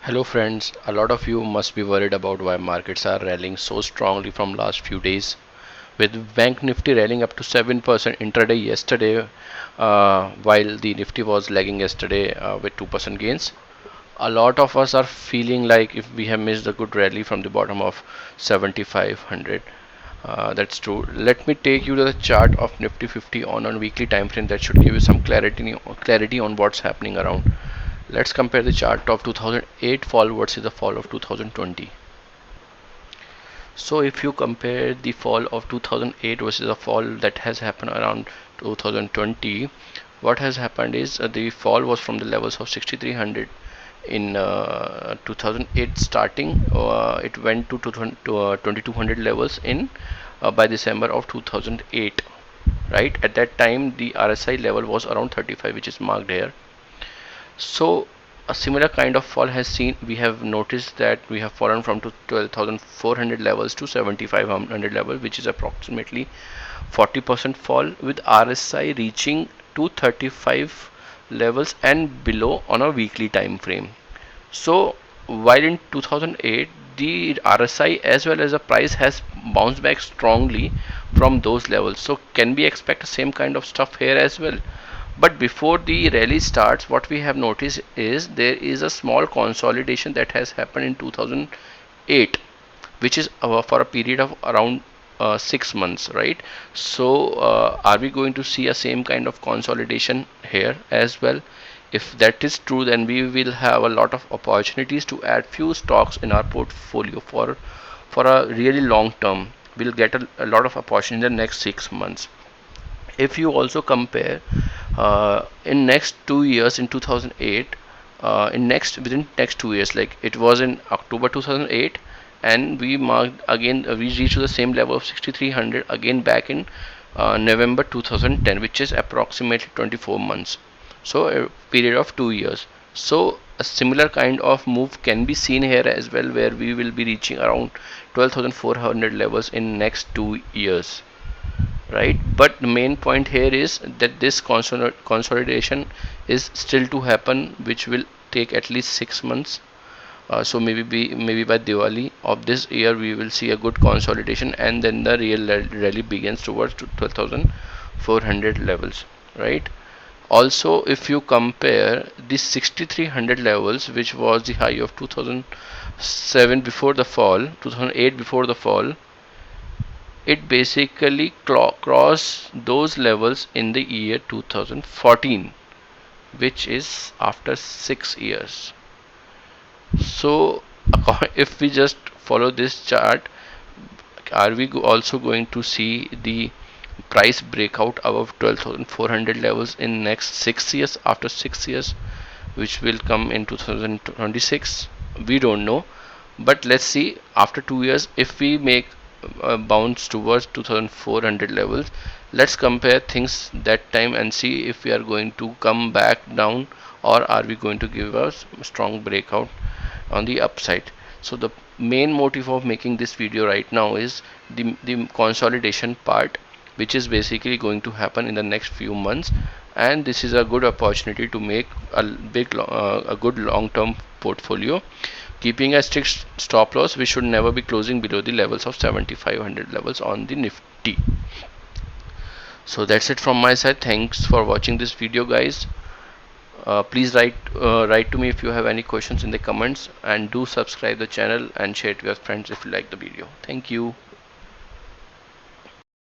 Hello friends, a lot of you must be worried about why markets are rallying so strongly from last few days, with Bank Nifty rallying up to 7% intraday yesterday, while the Nifty was lagging yesterday with 2% gains. A lot of us are feeling like if we have missed a good rally from the bottom of 7500. That's true. Let me take you to the chart of Nifty 50 on a weekly time frame that should give you some clarity on what's happening around. Let's compare the chart of 2008 fall versus the fall of 2020. So if you compare the fall of 2008 versus the fall that has happened around 2020, what has happened is the fall was from the levels of 6300 in 2008 starting. It went to 2200 levels in by December of 2008. Right at that time, the RSI level was around 35, which is marked here. So a similar kind of fall has seen. We have noticed that we have fallen from 12,400 levels to 7,500 level, which is approximately 40% fall, with RSI reaching 235 levels and below on a weekly time frame. So while in 2008 the RSI as well as the price has bounced back strongly from those levels, so can we expect the same kind of stuff here as well? But before the rally starts, what we have noticed is there is a small consolidation that has happened in 2008, which is for a period of around 6 months, right? So are we going to see a same kind of consolidation here as well? If that is true, then we will have a lot of opportunities to add few stocks in our portfolio for a really long term. We'll get a lot of opportunity in the next 6 months. If you also compare in next 2 years in 2008, in next within next 2 years, like it was in October 2008, and we marked again, we reached to the same level of 6300 again back in November 2010, which is approximately 24 months. So a period of 2 years. So a similar kind of move can be seen here as well, where we will be reaching around 12,400 levels in next 2 years, right? But the main point here is that this consolidation is still to happen, which will take at least 6 months. So maybe by Diwali of this year we will see a good consolidation, and then the real rally begins towards 12,400 levels, right? Also, if you compare the 6300 levels, which was the high of 2007 before the fall, 2008 before the fall, it basically crossed those levels in the year 2014, which is after 6 years. So if we just follow this chart, are we also going to see the price breakout above 12,400 levels in next 6 years, after 6 years, which will come in 2026? We don't know, but let's see after 2 years if we make a bounce towards 2400 levels. Let's compare things that time and see if we are going to come back down, or are we going to give us a strong breakout on the upside. So the main motive of making this video right now is the consolidation part, which is basically going to happen in the next few months, and this is a good opportunity to make a good long-term portfolio. Keeping a strict stop loss, we should never be closing below the levels of 7500 levels on the Nifty. So that's it from my side. Thanks for watching this video, guys. Please write to me if you have any questions in the comments, and do subscribe the channel and share it with your friends if you like the video. Thank you.